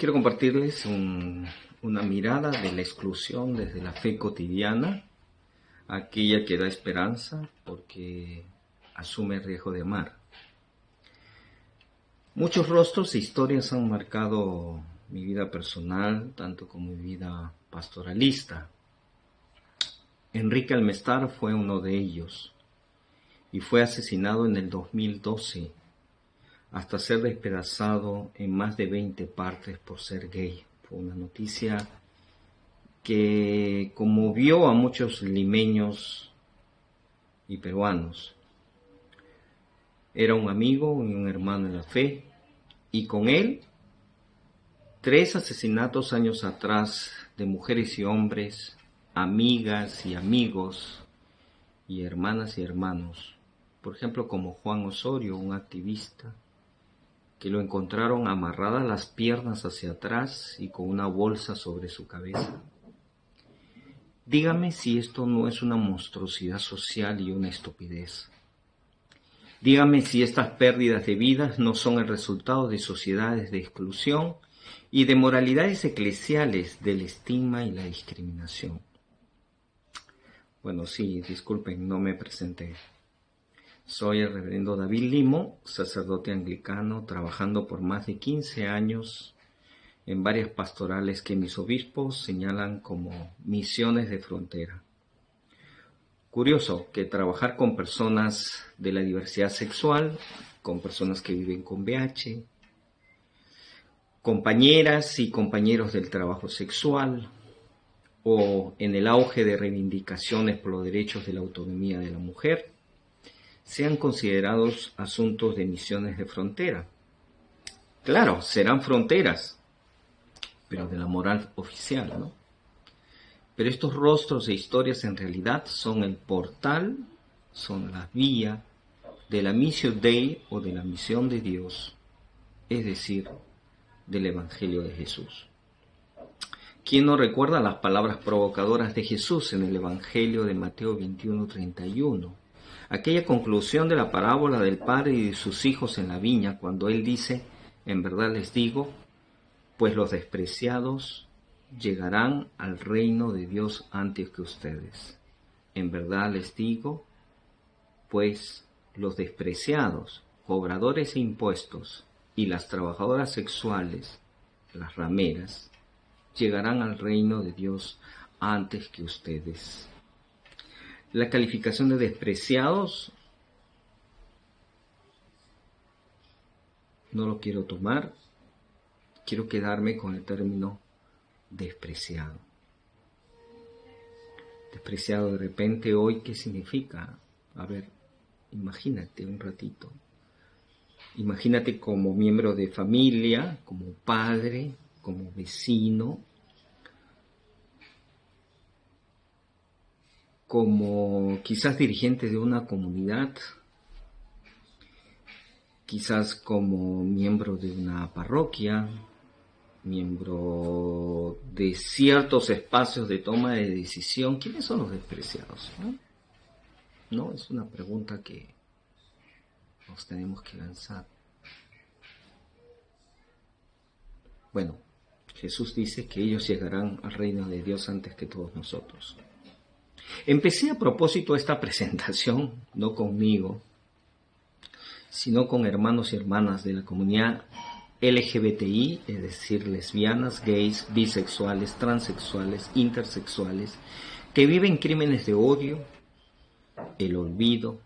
Quiero compartirles una mirada de la exclusión desde la fe cotidiana, aquella que da esperanza porque asume el riesgo de amar. Muchos rostros e historias han marcado mi vida personal, tanto como mi vida pastoralista. Enrique Almestar fue uno de ellos y fue asesinado en el 2012 hasta ser despedazado en más de 20 partes por ser gay. Fue una noticia que conmovió a muchos limeños y peruanos. Era un amigo y un hermano en la fe, y con él 3 asesinatos años atrás de mujeres y hombres, amigas y amigos, y hermanas y hermanos. Por ejemplo, como Juan Osorio, un activista, que lo encontraron amarradas las piernas hacia atrás y con una bolsa sobre su cabeza. Dígame si esto no es una monstruosidad social y una estupidez. Dígame si estas pérdidas de vidas no son el resultado de sociedades de exclusión y de moralidades eclesiales del estigma y la discriminación. Bueno, sí, disculpen, no me presenté. Soy el reverendo David Limo, sacerdote anglicano, trabajando por más de 15 años en varias pastorales que mis obispos señalan como misiones de frontera. Curioso que trabajar con personas de la diversidad sexual, con personas que viven con VIH, compañeras y compañeros del trabajo sexual, o en el auge de reivindicaciones por los derechos de la autonomía de la mujer, sean considerados asuntos de misiones de frontera. Claro, serán fronteras, pero de la moral oficial, ¿no? Pero estos rostros e historias en realidad son el portal, son la vía de la Missio Dei o de la misión de Dios, es decir, del Evangelio de Jesús. ¿Quién no recuerda las palabras provocadoras de Jesús en el Evangelio de Mateo 21:31? Aquella conclusión de la parábola del padre y de sus hijos en la viña, cuando él dice, en verdad les digo, pues los despreciados llegarán al reino de Dios antes que ustedes. En verdad les digo, pues los despreciados, cobradores de impuestos y las trabajadoras sexuales, las rameras, llegarán al reino de Dios antes que ustedes. La calificación de despreciados no lo quiero tomar, quiero quedarme con el término despreciado. Despreciado de repente hoy, ¿qué significa? A ver, imagínate un ratito. Imagínate como miembro de familia, como padre, como vecino, como quizás dirigente de una comunidad, quizás como miembro de una parroquia, miembro de ciertos espacios de toma de decisión. ¿Quiénes son los despreciados? No, es una pregunta que nos tenemos que lanzar. Bueno, Jesús dice que ellos llegarán al reino de Dios antes que todos nosotros. Empecé a propósito esta presentación, no conmigo, sino con hermanos y hermanas de la comunidad LGBTI, es decir, lesbianas, gays, bisexuales, transexuales, intersexuales, que viven crímenes de odio, el olvido,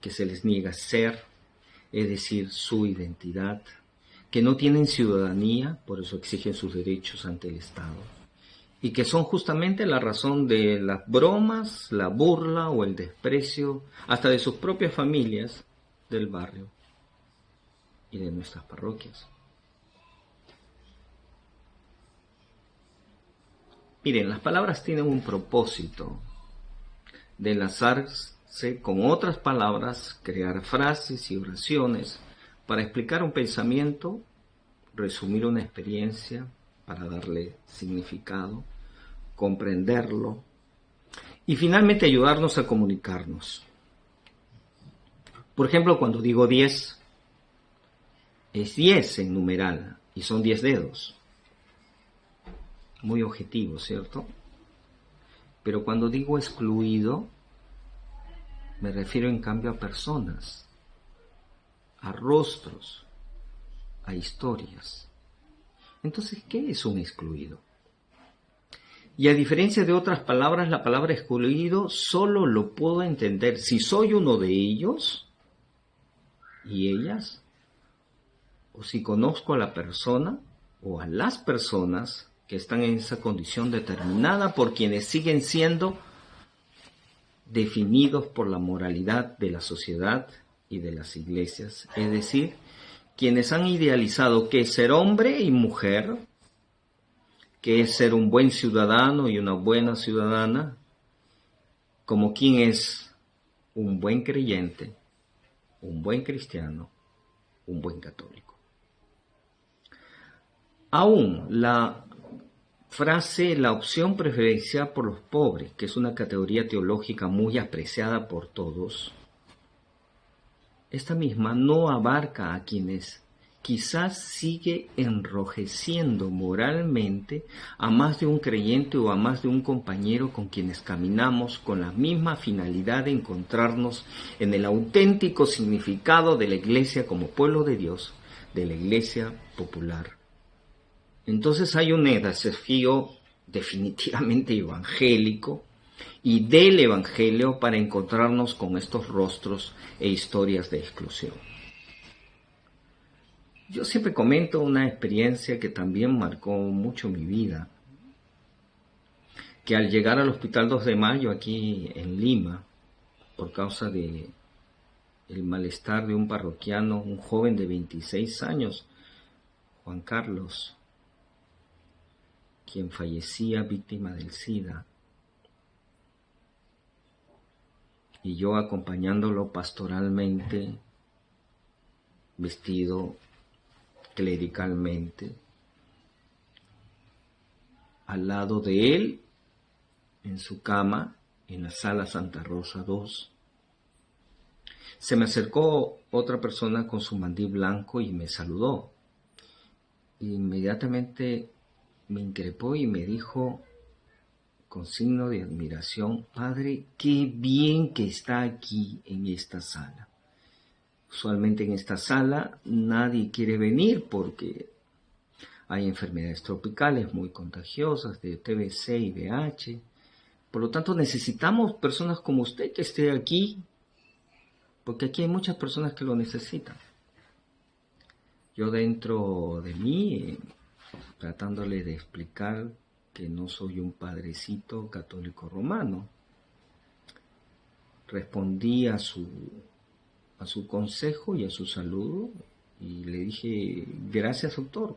que se les niega ser, es decir, su identidad, que no tienen ciudadanía, por eso exigen sus derechos ante el Estado, y que son justamente la razón de las bromas, la burla o el desprecio, hasta de sus propias familias, del barrio y de nuestras parroquias. Miren, las palabras tienen un propósito de enlazarse con otras palabras, crear frases y oraciones para explicar un pensamiento, resumir una experiencia, para darle significado, comprenderlo y finalmente ayudarnos a comunicarnos. Por ejemplo, cuando digo 10, es 10 en numeral y son 10 dedos. muy objetivo, ¿cierto? Pero cuando digo excluido, me refiero en cambio a personas, a rostros, a historias. Entonces, ¿qué es un excluido? Y a diferencia de otras palabras, la palabra excluido solo lo puedo entender si soy uno de ellos y ellas, o si conozco a la persona o a las personas que están en esa condición determinada por quienes siguen siendo definidos por la moralidad de la sociedad y de las iglesias, es decir, quienes han idealizado que es ser hombre y mujer, que es ser un buen ciudadano y una buena ciudadana, como quien es un buen creyente, un buen cristiano, un buen católico. Aún la frase la opción preferencial por los pobres, que es una categoría teológica muy apreciada por todos, esta misma no abarca a quienes quizás sigue enrojeciendo moralmente a más de un creyente o a más de un compañero con quienes caminamos con la misma finalidad de encontrarnos en el auténtico significado de la Iglesia como pueblo de Dios, de la Iglesia popular. Entonces hay un desafío definitivamente evangélico y del Evangelio para encontrarnos con estos rostros e historias de exclusión. Yo siempre comento una experiencia que también marcó mucho mi vida, que al llegar al Hospital 2 de Mayo aquí en Lima, por causa de el malestar de un parroquiano, un joven de 26 años, Juan Carlos, quien fallecía víctima del SIDA, y yo acompañándolo pastoralmente, vestido clericalmente, al lado de él, en su cama, en la sala Santa Rosa 2, se me acercó otra persona con su mandil blanco y me saludó. Inmediatamente me increpó y me dijo, con signo de admiración, Padre, qué bien que está aquí en esta sala. Usualmente en esta sala nadie quiere venir porque hay enfermedades tropicales muy contagiosas de TBC y VIH. Por lo tanto, necesitamos personas como usted que esté aquí, porque aquí hay muchas personas que lo necesitan. Yo dentro de mí, tratándole de explicar que no soy un padrecito católico romano, respondí a su consejo y a su saludo y le dije, gracias doctor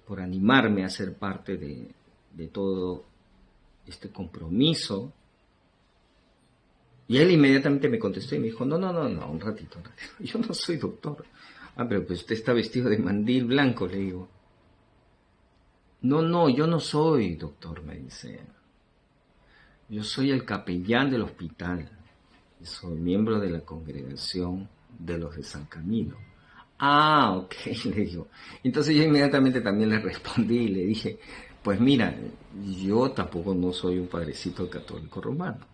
por animarme a ser parte de todo este compromiso. Y él inmediatamente me contestó y me dijo, no, un ratito, yo no soy doctor. Ah, pero pues usted está vestido de mandil blanco, le digo. No, yo no soy doctor, me dice. Yo soy el capellán del hospital. Soy miembro de la congregación de los de San Camilo. Ah, ok, le digo. Entonces yo inmediatamente también le respondí y le dije, pues mira, yo tampoco no soy un padrecito católico romano.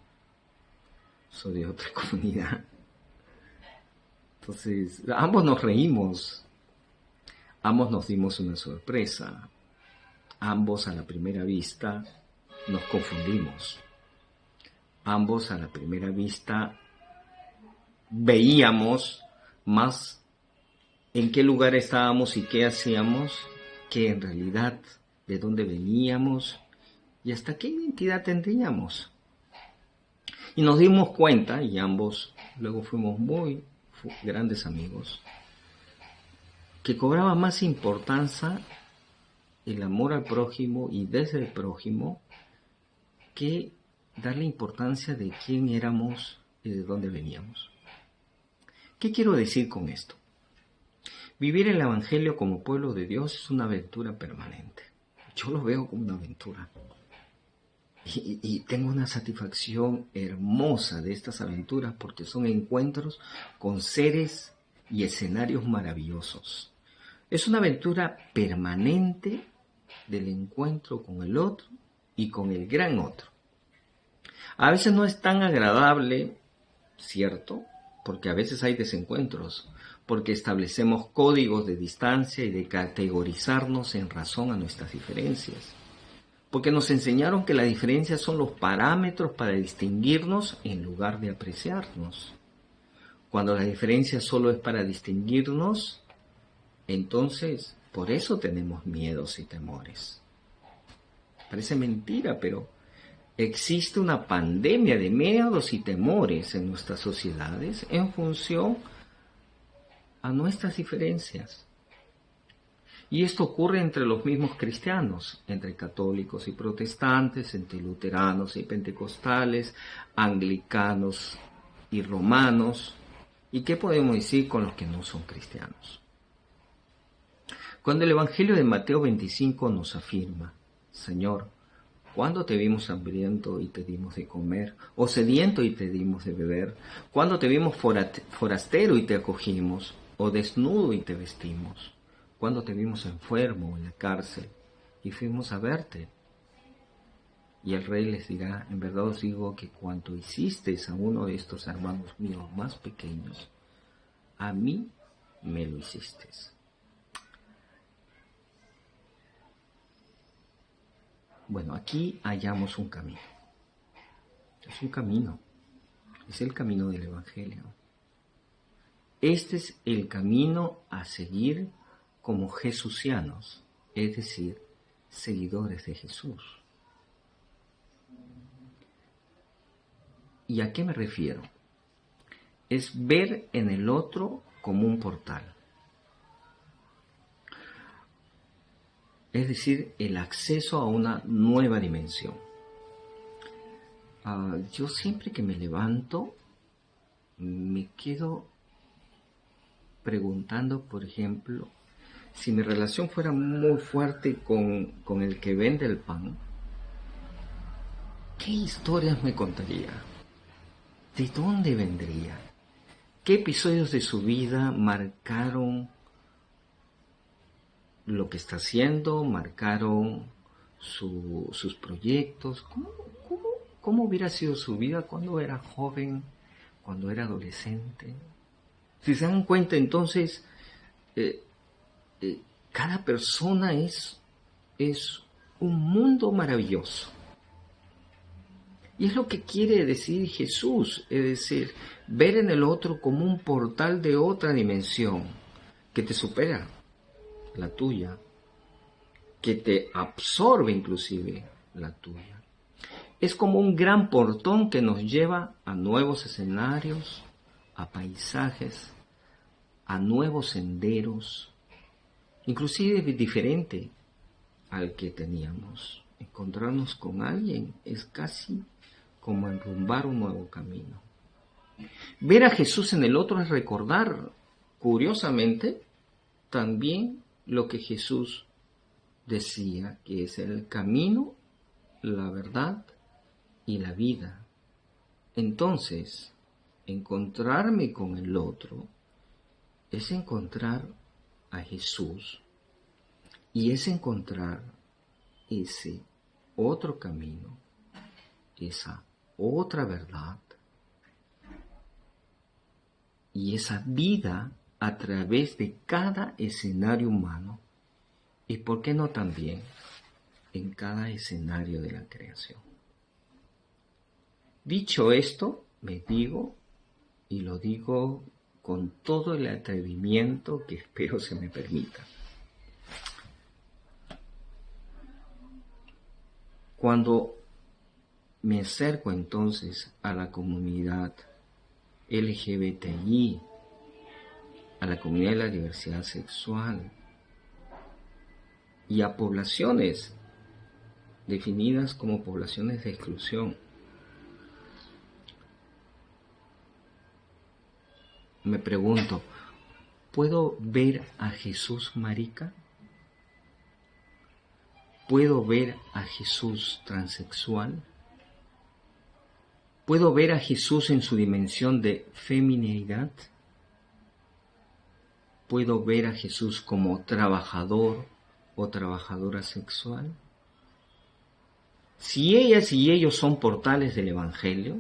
Soy de otra comunidad. Entonces, ambos nos reímos. Ambos nos dimos una sorpresa. Ambos a la primera vista nos confundimos. Ambos a la primera vista veíamos más en qué lugar estábamos y qué hacíamos que en realidad de dónde veníamos y hasta qué identidad tendríamos. Y nos dimos cuenta, y ambos luego fuimos muy grandes amigos, que cobraba más importancia el amor al prójimo y desde el prójimo que darle importancia de quién éramos y de dónde veníamos. ¿Qué quiero decir con esto? Vivir el Evangelio como pueblo de Dios es una aventura permanente. Yo lo veo como una aventura. Y tengo una satisfacción hermosa de estas aventuras porque son encuentros con seres y escenarios maravillosos. Es una aventura permanente del encuentro con el otro y con el gran otro. A veces no es tan agradable, ¿cierto? Porque a veces hay desencuentros, porque establecemos códigos de distancia y de categorizarnos en razón a nuestras diferencias. Porque nos enseñaron que las diferencias son los parámetros para distinguirnos en lugar de apreciarnos. Cuando la diferencia solo es para distinguirnos, entonces por eso tenemos miedos y temores. Parece mentira, pero existe una pandemia de miedos y temores en nuestras sociedades en función a nuestras diferencias. Y esto ocurre entre los mismos cristianos, entre católicos y protestantes, entre luteranos y pentecostales, anglicanos y romanos. ¿Y qué podemos decir con los que no son cristianos? Cuando el Evangelio de Mateo 25 nos afirma, Señor, ¿cuándo te vimos hambriento y te dimos de comer? ¿O sediento y te dimos de beber? ¿Cuándo te vimos forastero y te acogimos? ¿O desnudo y te vestimos? ¿Cuándo te vimos enfermo en la cárcel y fuimos a verte? Y el rey les dirá, en verdad os digo que cuanto hicisteis a uno de estos hermanos míos más pequeños, a mí me lo hicisteis. Bueno, aquí hallamos un camino. Es un camino. Es el camino del Evangelio. Este es el camino a seguir como jesucianos, es decir, seguidores de Jesús. ¿Y a qué me refiero? Es ver en el otro como un portal. Es decir, el acceso a una nueva dimensión. Yo siempre que me levanto, me quedo preguntando, por ejemplo, si mi relación fuera muy fuerte con el que vende el pan, ¿qué historias me contaría? ¿De dónde vendría? ¿Qué episodios de su vida marcaron lo que está haciendo, marcaron sus proyectos? ¿Cómo hubiera sido su vida cuando era joven, cuando era adolescente? Si se dan cuenta, entonces, cada persona es un mundo maravilloso. Y es lo que quiere decir Jesús, es decir, ver en el otro como un portal de otra dimensión que te supera la tuya, que te absorbe inclusive la tuya. Es como un gran portón que nos lleva a nuevos escenarios, a paisajes, a nuevos senderos, inclusive diferente al que teníamos. Encontrarnos con alguien es casi como enrumbar un nuevo camino. Ver a Jesús en el otro es recordar, curiosamente, también lo que Jesús decía, que es el camino, la verdad y la vida. Entonces, encontrarme con el otro es encontrar a Jesús y es encontrar ese otro camino, esa otra verdad y esa vida a través de cada escenario humano y, ¿por qué no también, en cada escenario de la creación? Dicho esto, me digo, y lo digo con todo el atrevimiento que espero se me permita. Cuando me acerco entonces a la comunidad LGBTI, a la comunidad de la diversidad sexual y a poblaciones definidas como poblaciones de exclusión, me pregunto, ¿puedo ver a Jesús marica? ¿Puedo ver a Jesús transexual? ¿Puedo ver a Jesús en su dimensión de femineidad? ¿Puedo ver a Jesús como trabajador o trabajadora sexual? Si ellas y ellos son portales del Evangelio,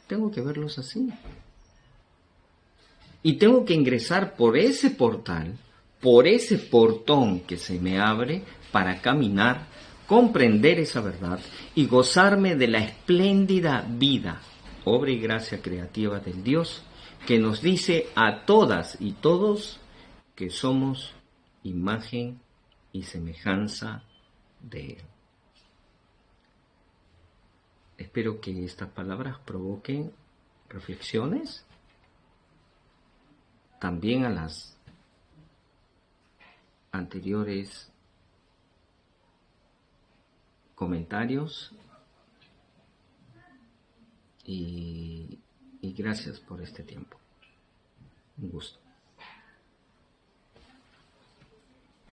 tengo que verlos así. Y tengo que ingresar por ese portal, por ese portón que se me abre para caminar, comprender esa verdad y gozarme de la espléndida vida, obra y gracia creativa del Dios, que nos dice a todas y todos que somos imagen y semejanza de Él. Espero que estas palabras provoquen reflexiones también a las anteriores comentarios y gracias por este tiempo. Un gusto.